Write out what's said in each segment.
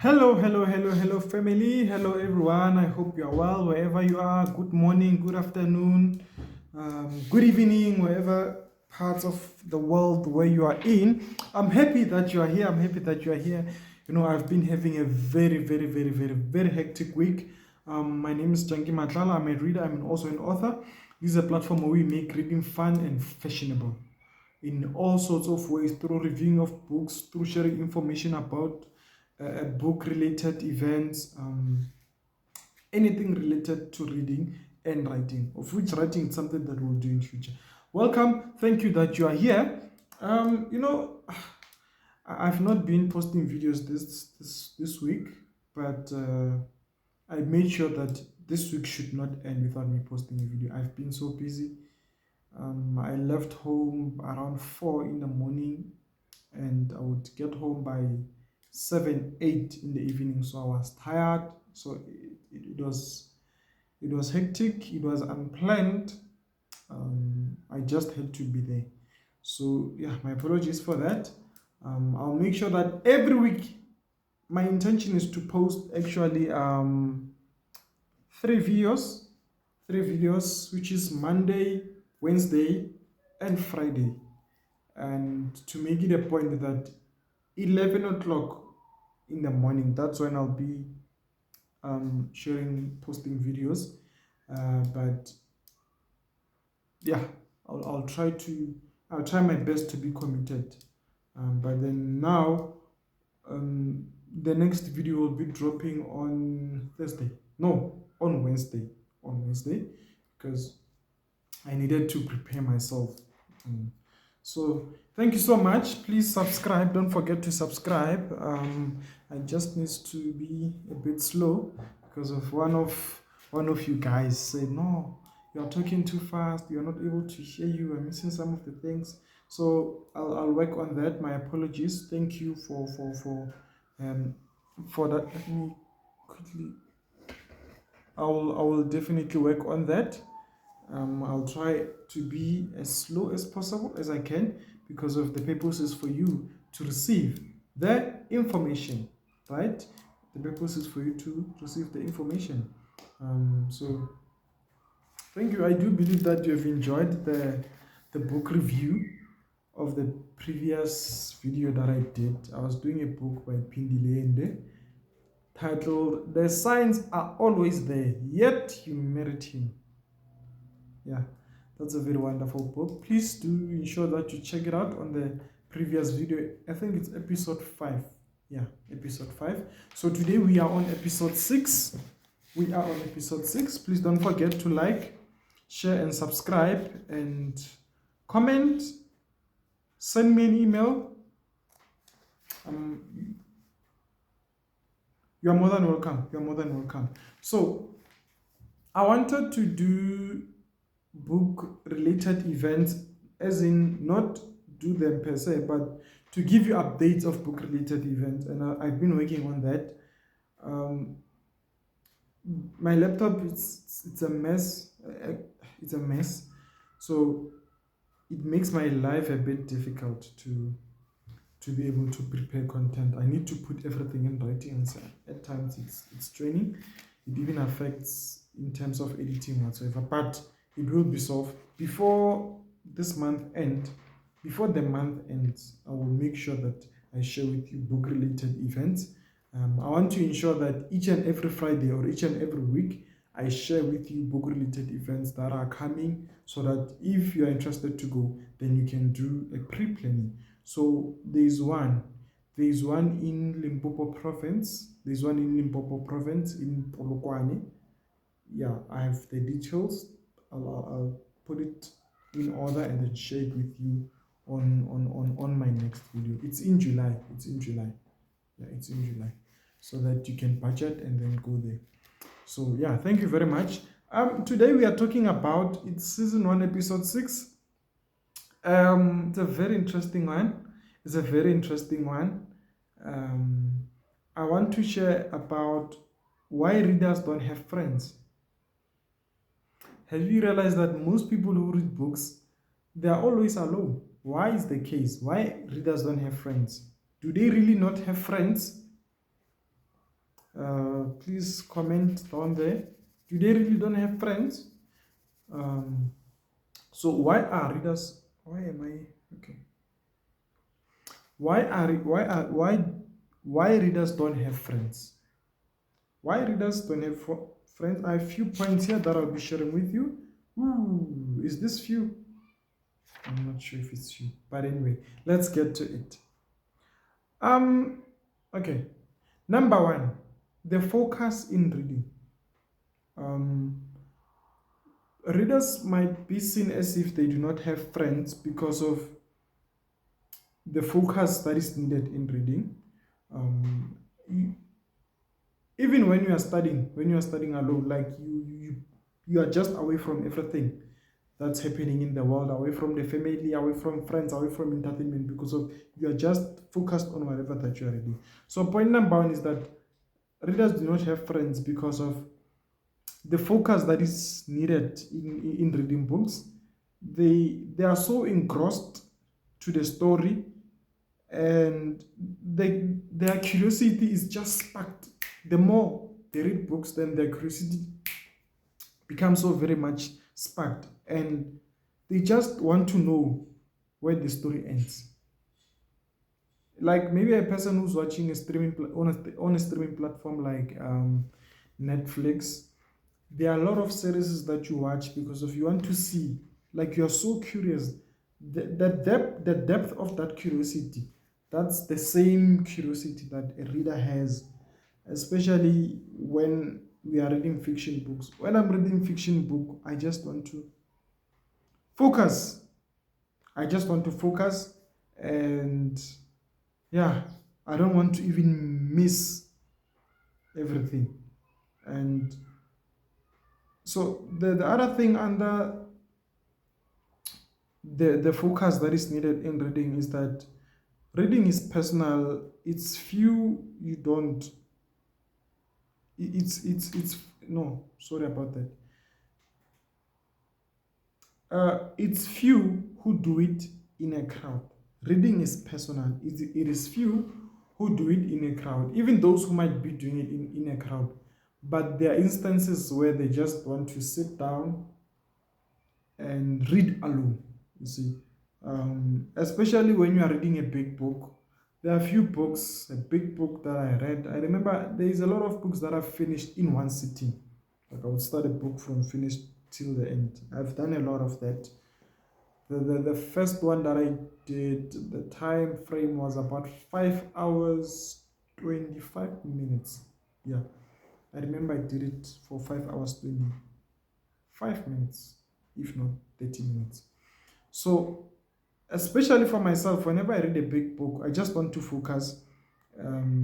Hello, family. Hello, everyone. I hope you are well wherever you are. Good morning, good afternoon, good evening, wherever parts of the world where you are in. I'm happy that you are here. I'm happy that you are here. I've been having a very hectic week. My name is Janki Matlala. I'm a reader. I'm also an author. This is a platform where we make reading fun and fashionable in all sorts of ways, through reviewing of books, through sharing information about book related events, anything related to reading and writing, of which writing is something that we'll do in future. Welcome. Thank you that you are here. Um, you know, I've not been posting videos this week, but I made sure that this week should not end without me posting a video. I've been so busy. I left home around 4 in the morning, and I would get home by 7, 8 in the evening. So I was tired. So it was hectic. It was unplanned. I just had to be there. So yeah, my apologies for that. I'll make sure that every week my intention is to post actually three videos, which is Monday, Wednesday, and Friday. And to make it a point that 11 o'clock in the morning, that's when I'll be posting videos. But yeah, I'll try my best to be committed. But then now, the next video will be dropping on Thursday. No, on Wednesday. Because I needed to prepare myself. So thank you so much. Please subscribe. Don't forget to subscribe. I just need to be a bit slow because of one of you guys said, no, you're talking too fast. You're not able to hear you. I'm missing some of the things. So I'll work on that. My apologies. Thank you for that. Let me quickly. I will definitely work on that. I'll try to be as slow as possible as I can, because of the purpose is for you to receive the information, right? The purpose is for you to receive the information. So thank you. I do believe that you have enjoyed the book review of the previous video that I did. I was doing a book by Pindile Ende titled "The Signs Are Always There, Yet You Merit Him." Yeah, that's a very wonderful book. Please do ensure that you check it out on the previous video. I think it's episode 5. Yeah, episode 5. So today we are on episode 6. Please don't forget to like, share, and subscribe, and comment. Send me an email. You're more than welcome. So I wanted to do book related events, as in not do them per se, but to give you updates of book related events, and I've been working on that. My laptop, it's a mess. So it makes my life a bit difficult to be able to prepare content. I need to put everything in writing, and so at times it's draining. It even affects in terms of editing whatsoever, but it will be solved before this month end. Before the month ends, I will make sure that I share with you book related events. I want to ensure that each and every Friday or each and every week I share with you book related events that are coming, so that if you are interested to go, then you can do a pre-planning. So there's one in Limpopo province. In Polokwane. Yeah, I have the details. I'll put it in order and then share it with you on my next video. It's in July. Yeah, it's in July, so that you can budget and then go there. So yeah, thank you very much. Today we are talking about, it's season 1, episode 6. It's a very interesting one. I want to share about why readers don't have friends. Have you realized that most people who read books, they are always alone? Why is the case? Why readers don't have friends? Do they really not have friends? Please comment down there. Do they really don't have friends? Um, so why are readers? Why am I okay? Why readers don't have friends? Why readers don't have friends? I have few points here that I'll be sharing with you. Ooh, is this few? I'm not sure if it's few, but anyway, let's get to it. Okay. Number one, the focus in reading. Um, readers might be seen as if they do not have friends because of the focus that is needed in reading. Even when you are studying alone, like you are just away from everything that's happening in the world, away from the family, away from friends, away from entertainment, because of you are just focused on whatever that you are reading. So point number one is that readers do not have friends because of the focus that is needed in reading books. They are so engrossed to the story, and their curiosity is just sparked. The more they read books, then their curiosity becomes so very much sparked, and they just want to know where the story ends. Like maybe a person who's watching a on a streaming platform like Netflix. There are a lot of series that you watch because if you want to see, like you're so curious, the depth of that curiosity, that's the same curiosity that a reader has, especially when we are reading fiction books. When I'm reading fiction book, I just want to focus. I just want to focus, and yeah, I don't want to even miss everything. And so the other thing under the focus that is needed in reading is that reading is personal. It's few you don't. It's no, sorry about that. It's few who do it in a crowd. Reading is personal. It is few who do it in a crowd, even those who might be doing it in a crowd. But there are instances where they just want to sit down and read alone, you see. Especially when you are reading a big book. There are a few books, a big book that I read. I remember there is a lot of books that I've finished in one sitting. Like I would start a book from finish till the end. I've done a lot of that. The first one that I did, the time frame was about 5 hours, 25 minutes. Yeah, I remember I did it for 5 hours, 25 minutes, if not 30 minutes. So, especially for myself, whenever I read a big book, I just want to focus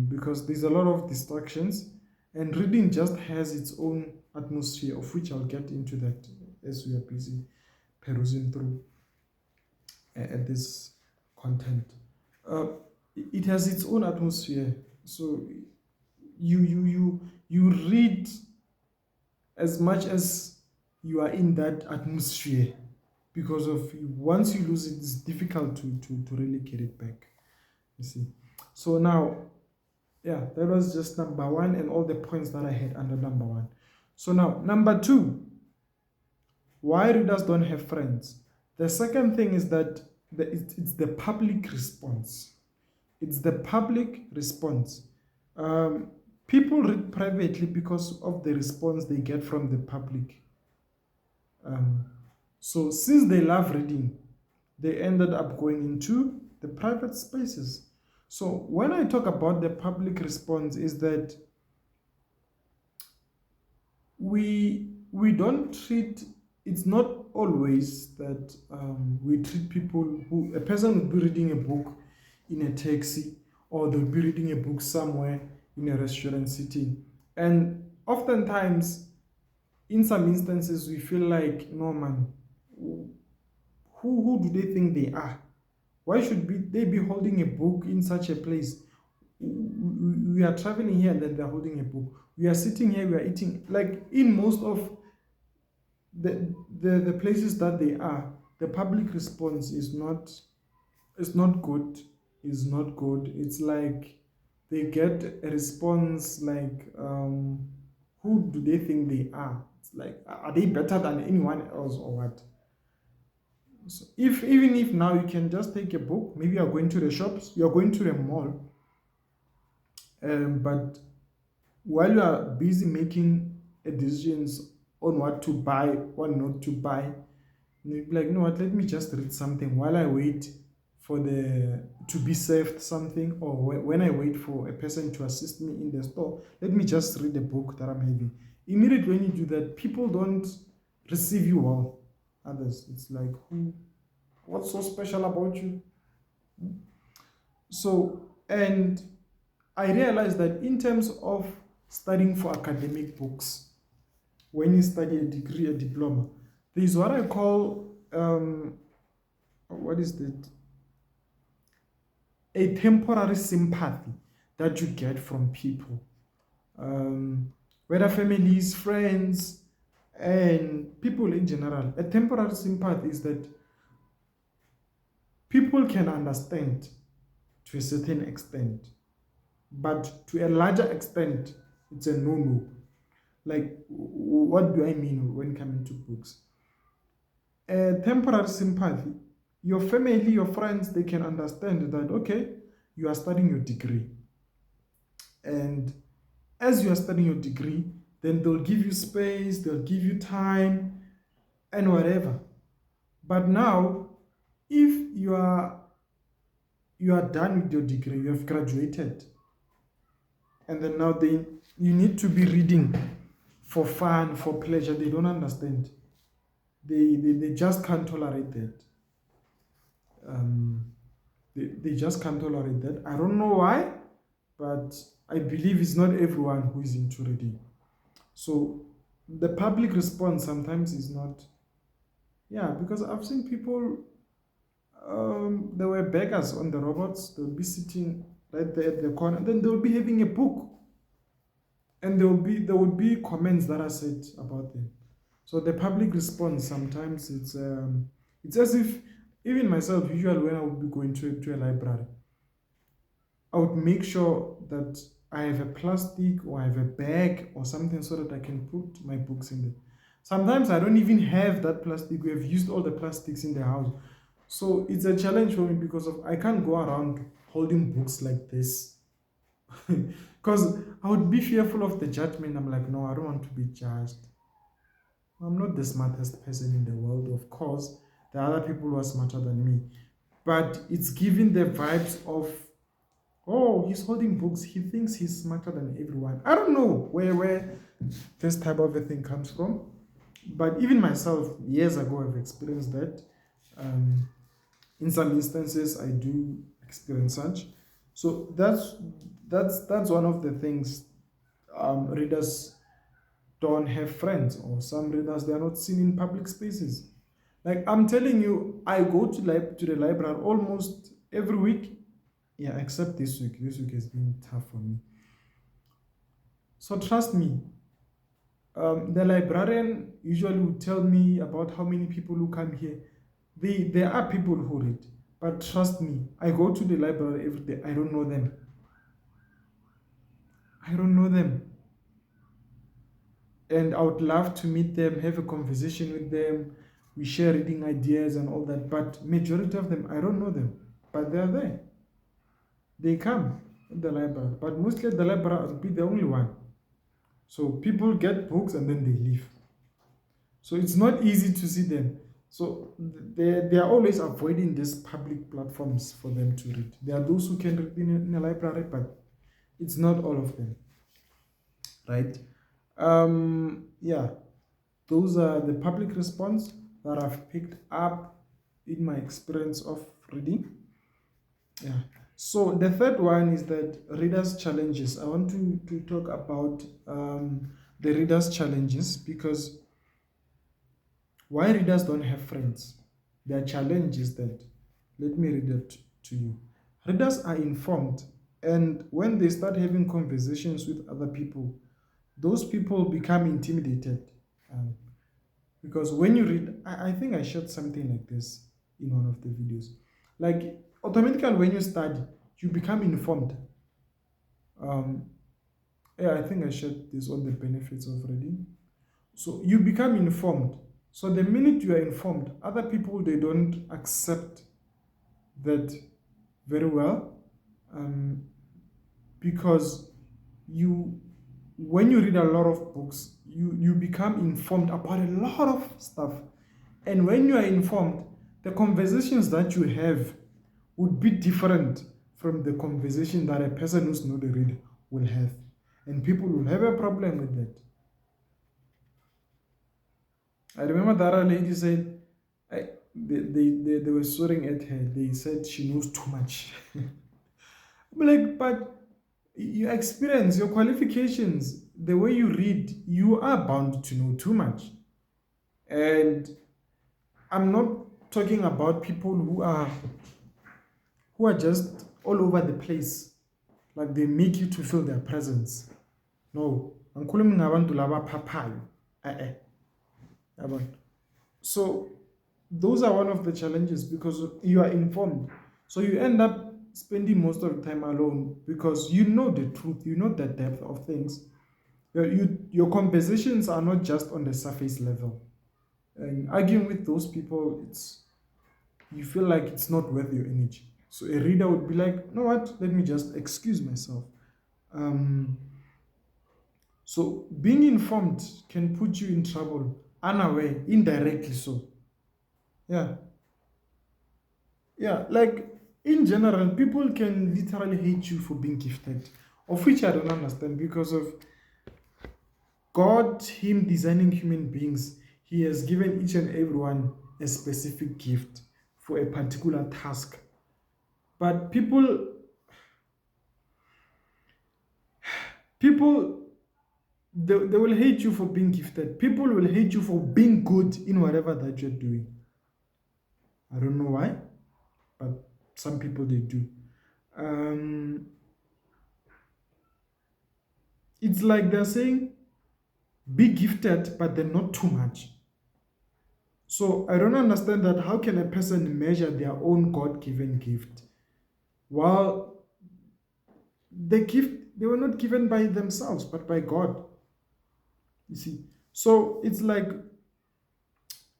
because there's a lot of distractions, and reading just has its own atmosphere, of which I'll get into that as we are busy perusing through this content. Uh, it has its own atmosphere, so you read as much as you are in that atmosphere, because of once you lose it, it's difficult to really get it back, you see. So now, yeah, that was just number one and all the points that I had under number one. So now number two, why readers don't have friends. The second thing is that it's the public response. It's the public response. People read privately because of the response they get from the public. So since they love reading, they ended up going into the private spaces. So when I talk about the public response, is that we don't treat, it's not always that we treat people who, a person would be reading a book in a taxi, or they'll be reading a book somewhere in a restaurant sitting, and oftentimes in some instances we feel like, no man, who do they think they are? Why should they be holding a book in such a place? We are traveling here and then they're holding a book. We are sitting here, we are eating. Like in most of the places that they are, the public response is not good. It's like they get a response like, who do they think they are? It's like, are they better than anyone else or what? So if even if now you can just take a book, maybe you're going to the shops, you're going to the mall, but while you are busy making decisions on what to buy, what not to buy, you'd be like, you know what, let me just read something while I wait for the to be served something, or when I wait for a person to assist me in the store, let me just read a book that I'm having. Immediately when you do that, people don't receive you well. Others, it's like, what's so special about you? So, and I realized that in terms of studying for academic books, when you study a degree, a diploma, there is what I call, what is that? A temporary sympathy that you get from people, whether families, friends, and people in general. A temporary sympathy is that people can understand to a certain extent, but to a larger extent, it's a no-no. Like, what do I mean when coming to books? A temporary sympathy, your family, your friends, they can understand that, okay, you are studying your degree. And as you are studying your degree, then they'll give you space, they'll give you time, and whatever. But now, if you are done with your degree, you have graduated, and then now you need to be reading for fun, for pleasure. They don't understand. They just can't tolerate that. They just can't tolerate that. I don't know why, but I believe it's not everyone who is into reading. So the public response sometimes is not, yeah, because I've seen people, there were beggars on the robots, they'll be sitting right there at the corner, then they'll be having a book, and there would be comments that are said about them. So the public response sometimes, it's as if, even myself, usually when I would be going to a library, I would make sure that I have a plastic or I have a bag or something so that I can put my books in there. Sometimes I don't even have that plastic. We have used all the plastics in the house. So it's a challenge for me because I can't go around holding books like this. Because I would be fearful of the judgment. I'm like, no, I don't want to be judged. I'm not the smartest person in the world. Of course, there are other people who are smarter than me. But it's giving the vibes of, oh, he's holding books. He thinks he's smarter than everyone. I don't know where this type of a thing comes from. But even myself, years ago, I've experienced that. In some instances, I do experience such. So that's one of the things. Readers don't have friends, or some readers, they are not seen in public spaces. Like, I'm telling you, I go to the library almost every week. Yeah, except this week. This week has been tough for me. So trust me, the librarian usually would tell me about how many people who come here. There are people who read, but trust me, I go to the library every day. I don't know them. I don't know them. And I would love to meet them, have a conversation with them. We share reading ideas and all that. But majority of them, I don't know them. But they are there. They come at the library. But mostly the library will be the only one. So people get books and then they leave. So it's not easy to see them. So they are always avoiding these public platforms for them to read. There are those who can read in a library, but it's not all of them. Right? Yeah, those are the public response that I've picked up in my experience of reading. Yeah. So the third one is that readers' challenges. I want to talk about the readers' challenges, because why readers don't have friends. Their challenge is that, let me read it to you. Readers are informed, and when they start having conversations with other people, those people become intimidated. Because when you read, I think I shared something like this in one of the videos. Like, automatically when you study, you become informed. Um, yeah, I think I shared this on the benefits of reading. So you become informed. So the minute you are informed, other people they don't accept that very well, um, because you when you read a lot of books, you become informed about a lot of stuff. And when you are informed, the conversations that you have would be different from the conversation that a person who's not a reader will have. And people will have a problem with that. I remember that a lady said, they were swearing at her. They said she knows too much. I'm like, but your experience, your qualifications, the way you read, you are bound to know too much. And I'm not talking about people who are just all over the place, like they make you to feel their presence. No, angikhulumi ngabantu laba phaphayo. Yabona? So those are one of the challenges because you are informed. So you end up spending most of the time alone because you know the truth, you know the depth of things. Your conversations are not just on the surface level. And arguing with those people, you feel like it's not worth your energy. So a reader would be like, you know what? Let me just excuse myself. Um, so being informed can put you in trouble, unaware, indirectly. So yeah, yeah. Like in general, people can literally hate you for being gifted, of which I don't understand because of God, Him designing human beings. He has given each and everyone a specific gift for a particular task. But people they will hate you for being gifted. People will hate you for being good in whatever that you're doing. I don't know why, but some people they do. Um, it's like they're saying, be gifted, but then not too much. So I don't understand that. How can a person measure their own God-given gift while the gift they were not given by themselves but by God? You see, so it's like,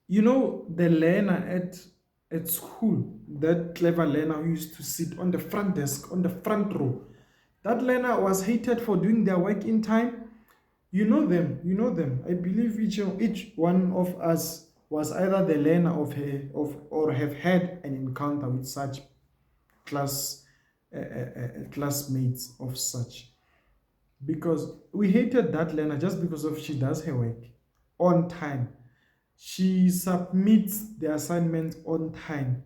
the learner at school, that clever learner who used to sit on the front desk, on the front row. That learner was hated for doing their work in time. You know them. I believe each one of us was either the learner or have had an encounter with such class classmates of such, because we hated that learner just because of she does her work on time. She submits the assignment on time.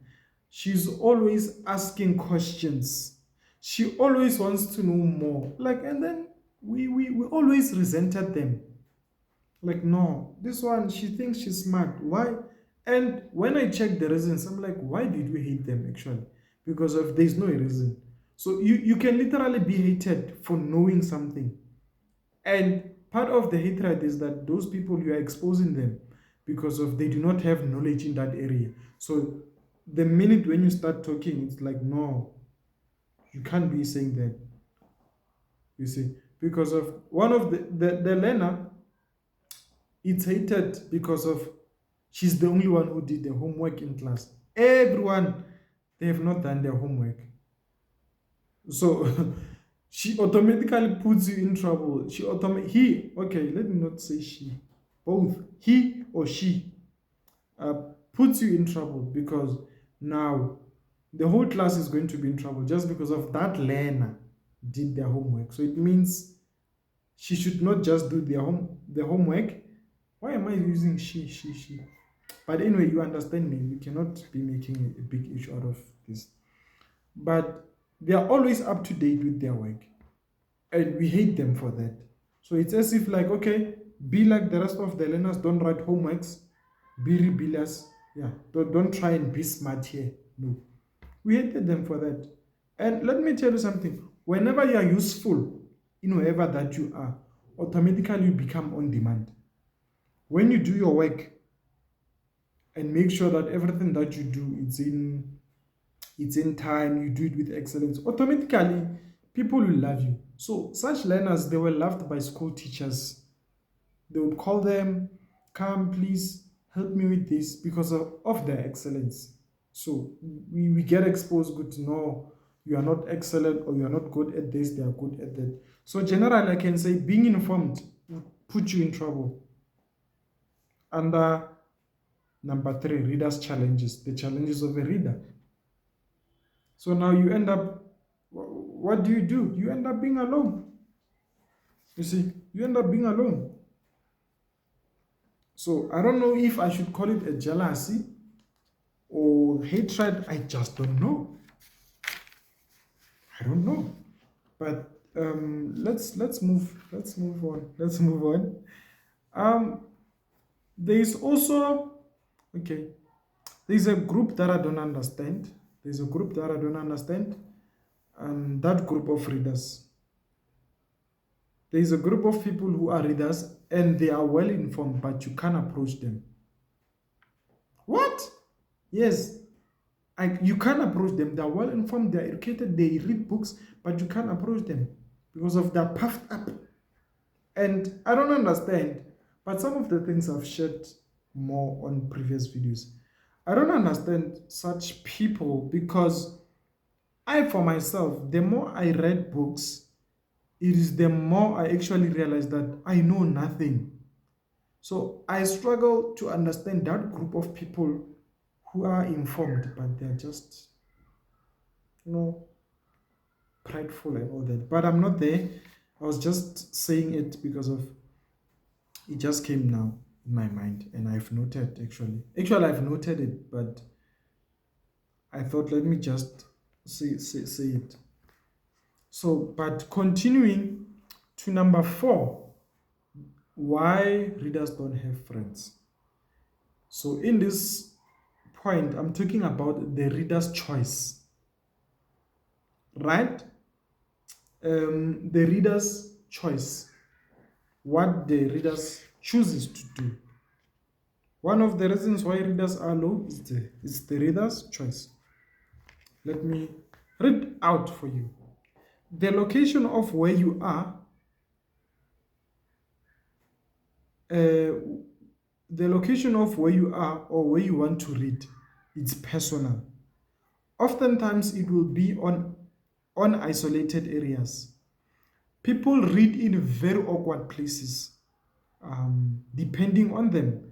She's always asking questions. She always wants to know more. And then we always resented them. Like, no, this one, she thinks she's smart. Why? And when I check the reasons, I'm like, why did we hate them actually? Because of there's no reason. So you can literally be hated for knowing something. And part of the hatred is that those people, you are exposing them because of they do not have knowledge in that area. So the minute when you start talking, it's like, no, you can't be saying that. You see, because of one of the learner, it's hated because of she's the only one who did the homework in class. Everyone, they have not done their homework. So she automatically puts you in trouble. Let me not say she, both he or she puts you in trouble because now the whole class is going to be in trouble just because of that learner did their homework. So it means she should not just do the homework. Why am I using she? But anyway, you understand me. You cannot be making a big issue out of this. But they are always up to date with their work. And we hate them for that. So it's as if like, okay, be like the rest of the learners, don't write homeworks, be rebellious. Yeah, don't try and be smart here. No. We hated them for that. And let me tell you something. Whenever you are useful in wherever that you are, automatically you become on demand. When you do your work and make sure that everything that you do it's in time, you do it with excellence, automatically people will love you. So such learners, they were loved by school teachers. They would call them, come, please help me with this because of their excellence. So we get exposed good to know you are not excellent or you are not good at this, they are good at that. So generally, I can say being informed would put you in trouble. Under number 3, readers' challenges, the challenges of a reader. So now you end up, what do? You end up being alone. You see, you end up being alone. So I don't know if I should call it a jealousy or hatred. I just don't know. I don't know. But let's move on. Let's move on. There is also okay. There's a group that I don't understand. There's a group that I don't understand, and that group of readers. There is a group of people who are readers and they are well informed, but you can't approach them. What? Yes, you can't approach them. They're well informed, they're educated, they read books, but you can't approach them because of their puffed up. And I don't understand, but some of the things I've shared more on previous videos. I don't understand such people because I, for myself, the more I read books, it is the more I actually realize that I know nothing. So I struggle to understand that group of people who are informed, but they're just, prideful and all that. But I'm not there. I was just saying it because of it just came now in my mind, and I've noted I've noted it, but I thought let me just say it. So, but continuing to number 4, why readers don't have friends. So in this point, I'm talking about the reader's choice, right? The reader's choice, what the readers chooses to do. One of the reasons why readers are low is the reader's choice. Let me read out for you. The location of where you are, the location of where you are or where you want to read, it's personal. Oftentimes it will be on isolated areas. People read in very awkward places, depending on them.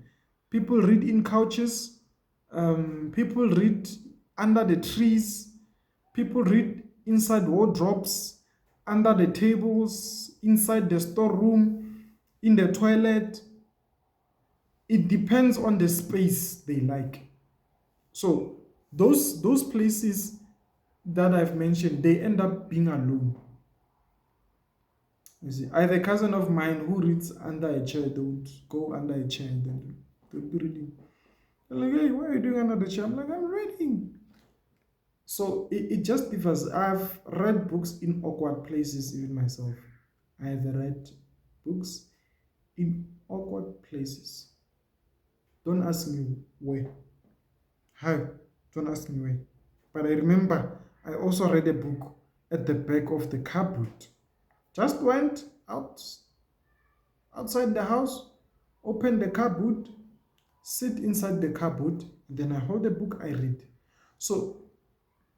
People read in couches, people read under the trees, people read inside wardrobes, under the tables, inside the storeroom, in the toilet. It depends on the space they like. So those places that I've mentioned, they end up being alone. You see, I have a cousin of mine who reads under a chair. They would go under a chair and then they'll be reading. They're like, hey, what are you doing under the chair? I'm like, I'm reading. So it just differs. I've read books in awkward places, even myself. I have read books in awkward places. Don't ask me where. How? Don't ask me where. But I remember I also read a book at the back of the cupboard. Just went outside the house, open the cupboard, sit inside the cupboard, then I hold the book, I read. So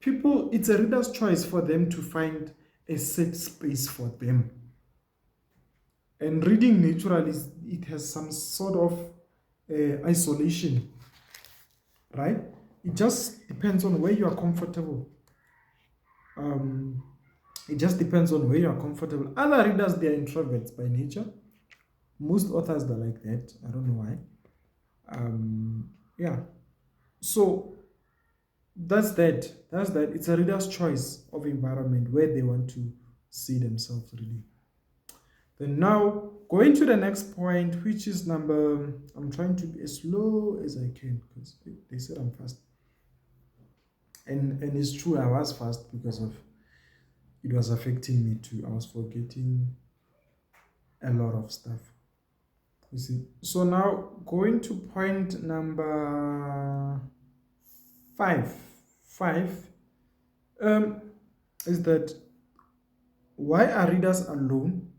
people, it's a reader's choice for them to find a safe space for them. And reading naturally, it has some sort of isolation, right? It just depends on where you are comfortable. It just depends on where you are comfortable. Other readers, they are introverts by nature. Most authors are like that. I don't know why. Yeah. So that's that. It's a reader's choice of environment where they want to see themselves reading. Then now going to the next point, which is number. I'm trying to be as slow as I can because they said I'm fast. And it's true, I was fast because of it was affecting me too. I was forgetting a lot of stuff. You see. So now going to point number 5. Is that Why are readers alone?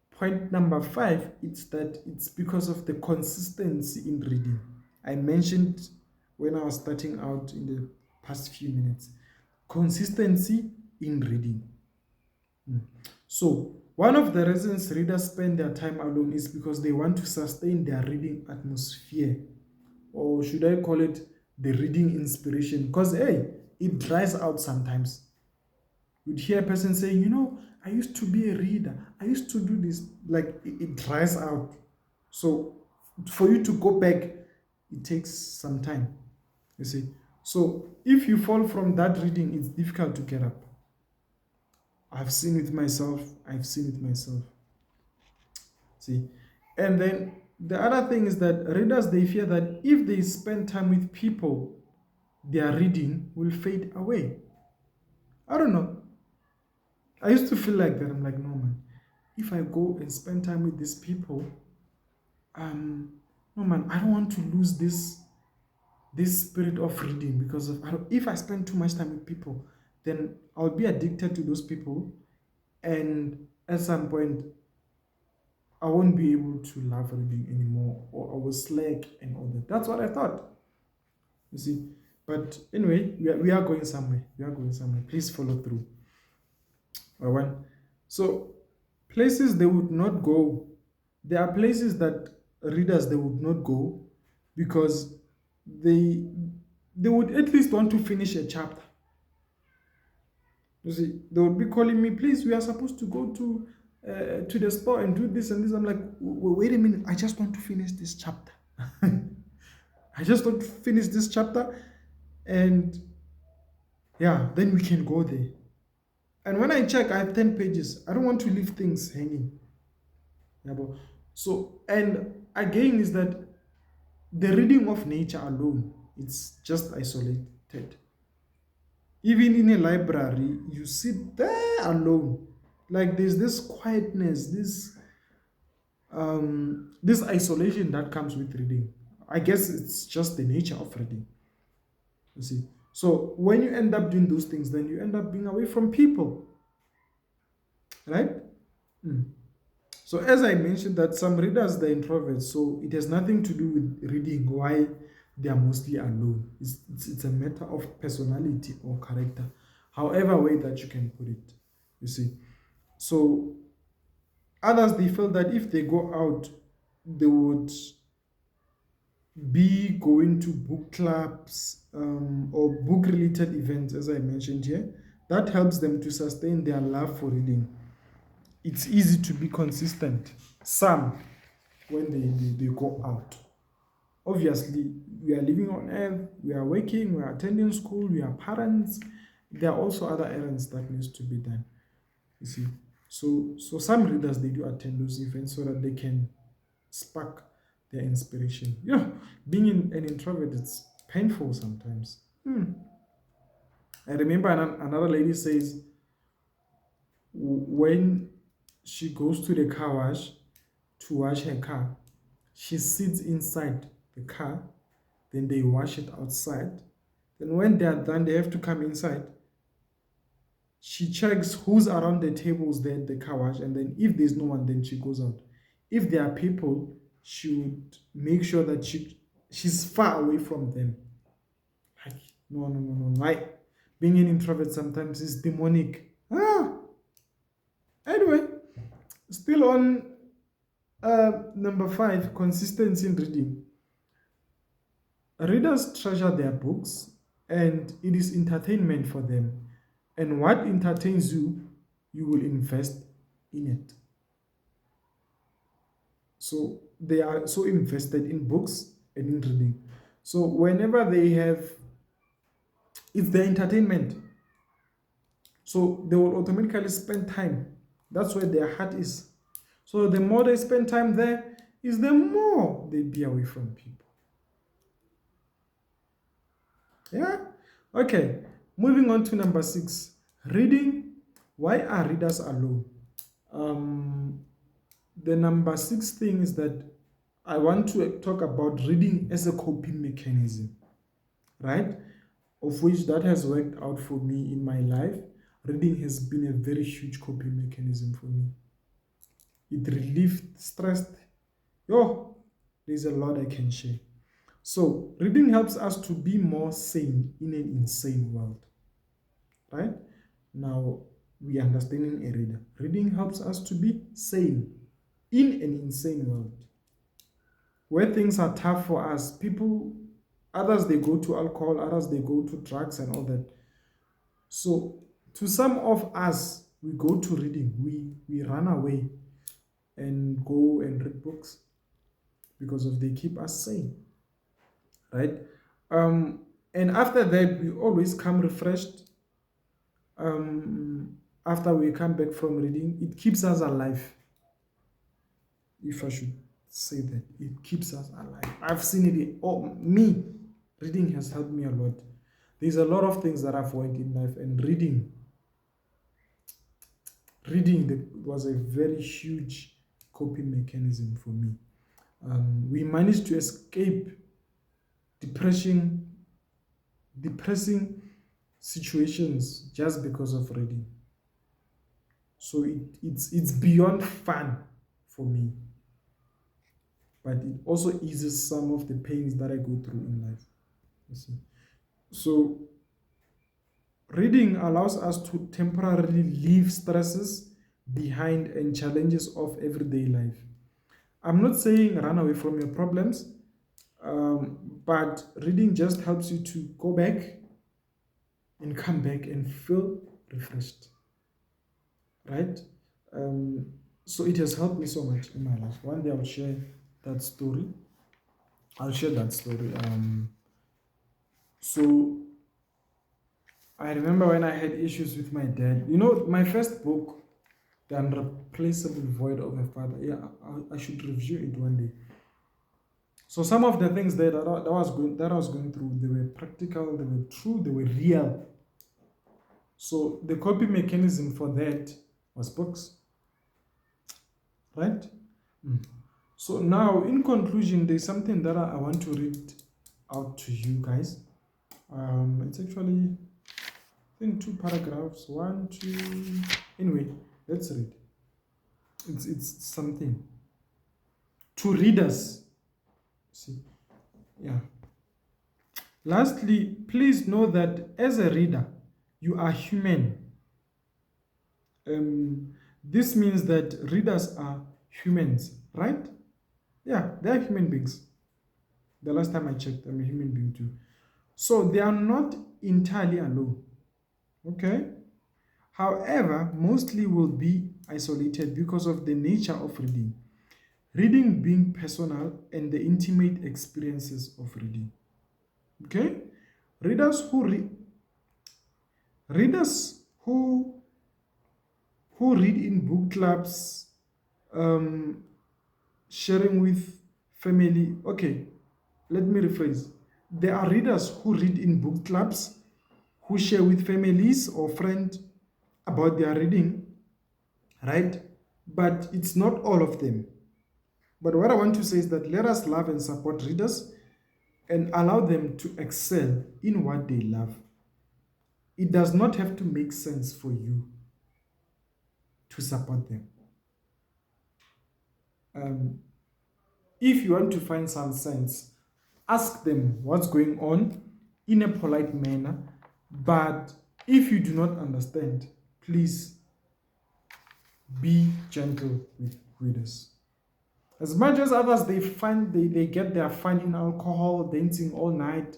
Point number 5, it's that it's because of the consistency in reading. I mentioned when I was starting out in the past few minutes, consistency in reading. So one of the reasons readers spend their time alone is because they want to sustain their reading atmosphere, or should I call it the reading inspiration? Because hey, it dries out sometimes. You'd hear a person saying, I used to be a reader, I used to do this, like it dries out. So for you to go back, it takes some time, you see. So if you fall from that reading, it's difficult to get up. I've seen it myself. See, and then the other thing is that readers, they fear that if they spend time with people, their reading will fade away. I don't know. I used to feel like that. I'm like, no man, if I go and spend time with these people, no man, I don't want to lose this spirit of reading, because if I spend too much time with people, then I'll be addicted to those people, and at some point I won't be able to love reading anymore, or I will slack and all that. That's what I thought. You see. But anyway, we are going somewhere. Please follow through. All right. So places they would not go. There are places that readers they would not go because they would at least want to finish a chapter. You see, they would be calling me, please, we are supposed to go to the store and do this and this. I'm like, wait a minute, I just want to finish this chapter. I just want to finish this chapter, and yeah, then we can go there. And when I check, I have 10 pages. I don't want to leave things hanging. Yeah, so, and again, is that the reading of nature alone, it's just isolated. Even in a library, you sit there alone. Like there's this quietness, this isolation that comes with reading. I guess it's just the nature of reading. You see. So when you end up doing those things, then you end up being away from people. Right? So as I mentioned, that some readers, they're introverts, so it has nothing to do with reading why they are mostly alone. It's a matter of personality or character, however way that you can put it, you see. So others, they feel that if they go out, they would be going to book clubs or book related events, as I mentioned here. That helps them to sustain their love for reading. It's easy to be consistent. Some, when they go out. Obviously, we are living on earth, we are working, we are attending school, we are parents. There are also other errands that needs to be done. You see. So some readers, they do attend those events so that they can spark their inspiration. Being an introvert, it's painful sometimes. I remember another lady says when she goes to the car wash to wash her car, she sits inside the car, then they wash it outside. Then when they are done, they have to come inside. She checks who's around the tables there at the car wash, and then if there's no one, then she goes out. If there are people, she would make sure that she's far away from them. Like, no. Being an introvert sometimes is demonic. Anyway, still on number 5, consistency in reading. Readers treasure their books, and it is entertainment for them. And what entertains you, you will invest in it. So they are so invested in books and in reading. So whenever they have, it's their entertainment. So they will automatically spend time. That's where their heart is. So the more they spend time there, is the more they be away from people. Yeah? Okay. Moving on to number 6. Reading. Why are readers alone? The number 6 thing is that I want to talk about reading as a coping mechanism, right? Of which that has worked out for me in my life. reading has been a very huge coping mechanism for me. It relieved stress. Yo, there's a lot I can share. So, reading helps us to be more sane in an insane world, right? Now, we understanding a reader. Reading helps us to be sane in an insane world where things are tough for us. People, others they go to alcohol, others they go to drugs and all that. So, to some of us, we go to reading. We run away and go and read books because of they keep us sane, right? And after that, we always come refreshed. After we come back from reading, it keeps us alive. If I should say that, it keeps us alive. I've seen it. Oh, me, reading has helped me a lot. There's a lot of things that I've learned in life, and reading was a very huge coping mechanism for me. We managed to escape depressing situations just because of reading. So it's beyond fun for me, but it also eases some of the pains that I go through in life. You see, so reading allows us to temporarily leave stresses behind and challenges of everyday life. I'm not saying run away from your problems, but reading just helps you to go back and come back and feel refreshed, right? So it has helped me so much in my life. One day I'll share that story. So I remember when I had issues with my dad. You know, my first book, The Unreplaceable Void of a Father. Yeah, I should review it one day. So some of the things that I was going through, they were practical, they were true, they were real. So the coping mechanism for that was books, right? So now, in conclusion, there's something that I want to read out to you guys. It's actually, I think, 2 paragraphs. 1, 2. Anyway, let's read. It's something to readers. See, yeah. Lastly, please know that as a reader, you are human. This means that readers are humans, right? Yeah, they are human beings. The last time I checked, I'm a human being too. So they are not entirely alone. Okay? However, mostly will be isolated because of the nature of reading. Reading being personal and the intimate experiences of reading. Okay? Readers who read in book clubs, sharing with family. Okay, let me rephrase. There are readers who read in book clubs, who share with families or friends about their reading, right? But it's not all of them. But what I want to say is that let us love and support readers and allow them to excel in what they love. It does not have to make sense for you to support them. If you want to find some sense, ask them what's going on in a polite manner. But if you do not understand, please be gentle with readers. As much as others, they get their fun in alcohol, dancing all night,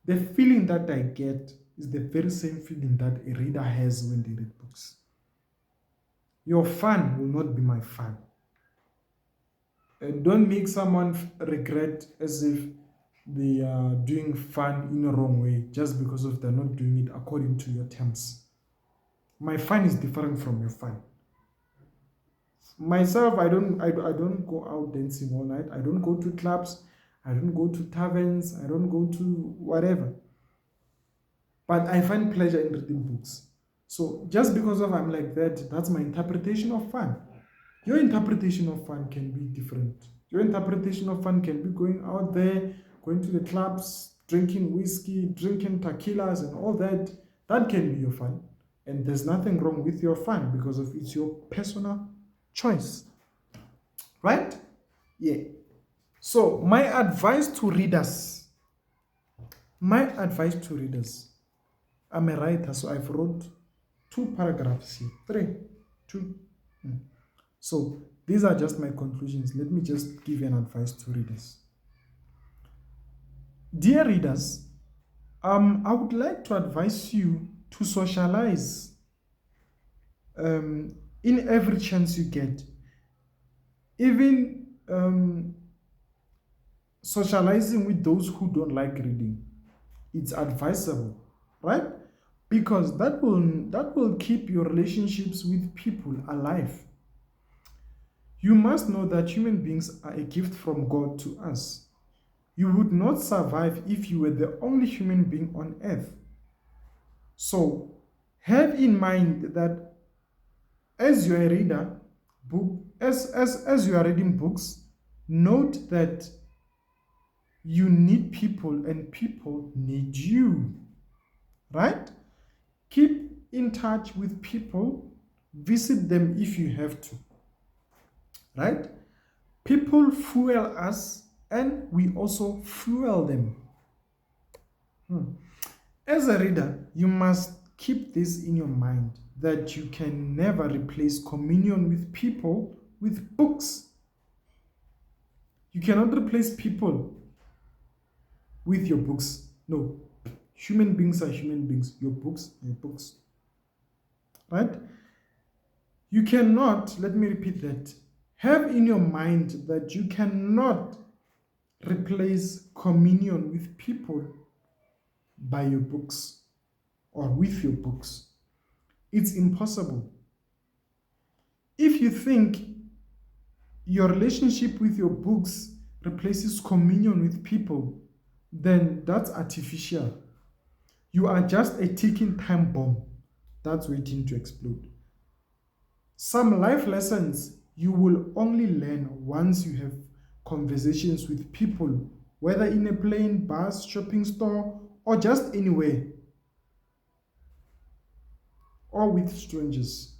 the feeling that I get is the very same feeling that a reader has when they read books. Your fun will not be my fun. Don't make someone regret as if they are doing fun in a wrong way just because of they're not doing it according to your terms. My fun is different from your fun. Myself, I don't go out dancing all night. I don't go to clubs. I don't go to taverns. I don't go to whatever. But I find pleasure in reading books. So just because of I'm like that, that's my interpretation of fun. Your interpretation of fun can be different. Your interpretation of fun can be going out there, going to the clubs, drinking whiskey, drinking tequilas and all that. That can be your fun. And there's nothing wrong with your fun because of it's your personal choice. Right? Yeah. So my advice to readers, I'm a writer, so I've wrote 2 paragraphs here. 3, 2. So these are just my conclusions. Let me just give you an advice to readers. Dear readers, I would like to advise you to socialize in every chance you get. Even socializing with those who don't like reading, it's advisable, right? Because that will keep your relationships with people alive. You must know that human beings are a gift from God to us. You would not survive if you were the only human being on earth. So have in mind that as you are a reader, as you are reading books, note that you need people and people need you, right? Keep in touch with people, visit them if you have to, right? People fuel us and we also fuel them. As a reader, you must keep this in your mind that you can never replace communion with people with books. You cannot replace people with your books. No, human beings are human beings. Your books are your books. Right? You cannot, let me repeat that, have in your mind that you cannot replace communion with people by your books or with your books. It's impossible. If you think your relationship with your books replaces communion with people, then that's artificial. You are just a ticking time bomb that's waiting to explode. Some life lessons you will only learn once you have conversations with people, whether in a plane, bus, shopping store, or just anywhere, or with strangers.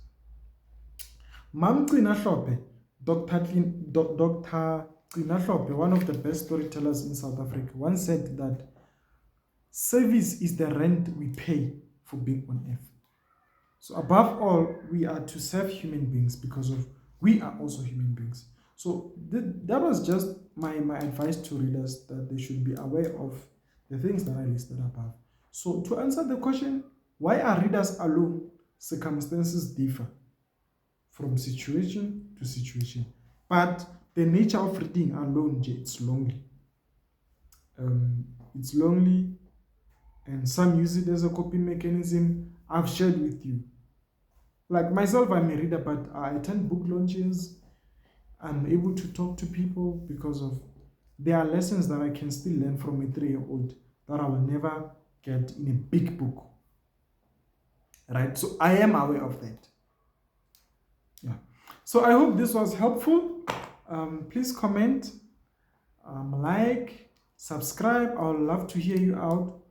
Mam Cina Hlophe, Dr. Cina Hlophe, one of the best storytellers in South Africa, once said that service is the rent we pay for being on earth. So above all, we are to serve human beings because of we are also human beings. So that was just my advice to readers, that they should be aware of the things that I listed above. So to answer the question, why are readers alone? Circumstances differ from situation to situation. But the nature of reading alone, it's lonely. It's lonely, and some use it as a coping mechanism. I've shared with you. Like myself, I'm a reader, but I attend book launches. I'm able to talk to people because of there are lessons that I can still learn from a 3-year-old that I will never get in a big book. Right? So I am aware of that. Yeah. So I hope this was helpful. Please comment, like, subscribe. I would love to hear you out.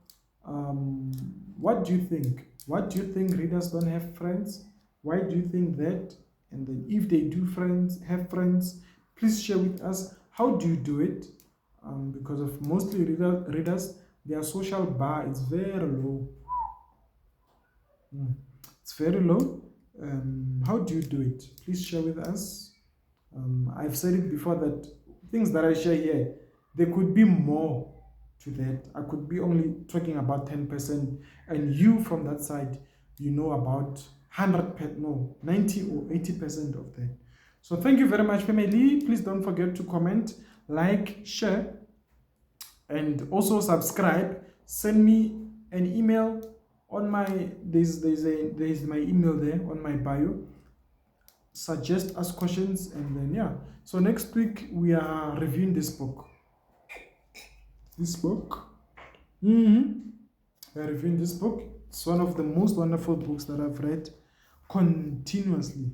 What do you think? What do you think readers don't have friends? Why do you think that? And then if they do have friends, please share with us. How do you do it? Because of mostly readers, their social bar is very low. It's very low. How do you do it? Please share with us. I've said it before that things that I share here, there could be more to that. I could be only talking about 10%, and you from that side, you know about 90 or 80% of that. So thank you very much, family. Please don't forget to comment, like, share, and also subscribe. Send me an email on my there's my email there on my bio. Suggest us questions, and then yeah. So next week we are reviewing this book. We are reviewing this book. It's one of the most wonderful books that I've read continuously.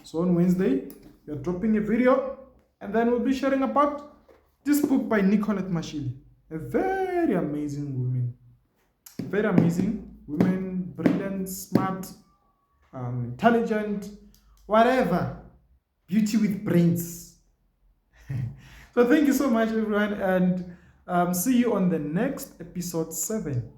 So on Wednesday we are dropping a video, and then we'll be sharing about this book by Nicolette Mashile, a very amazing woman, women, brilliant, smart, intelligent, whatever. Beauty with brains. So thank you so much, everyone, and see you on the next episode 7.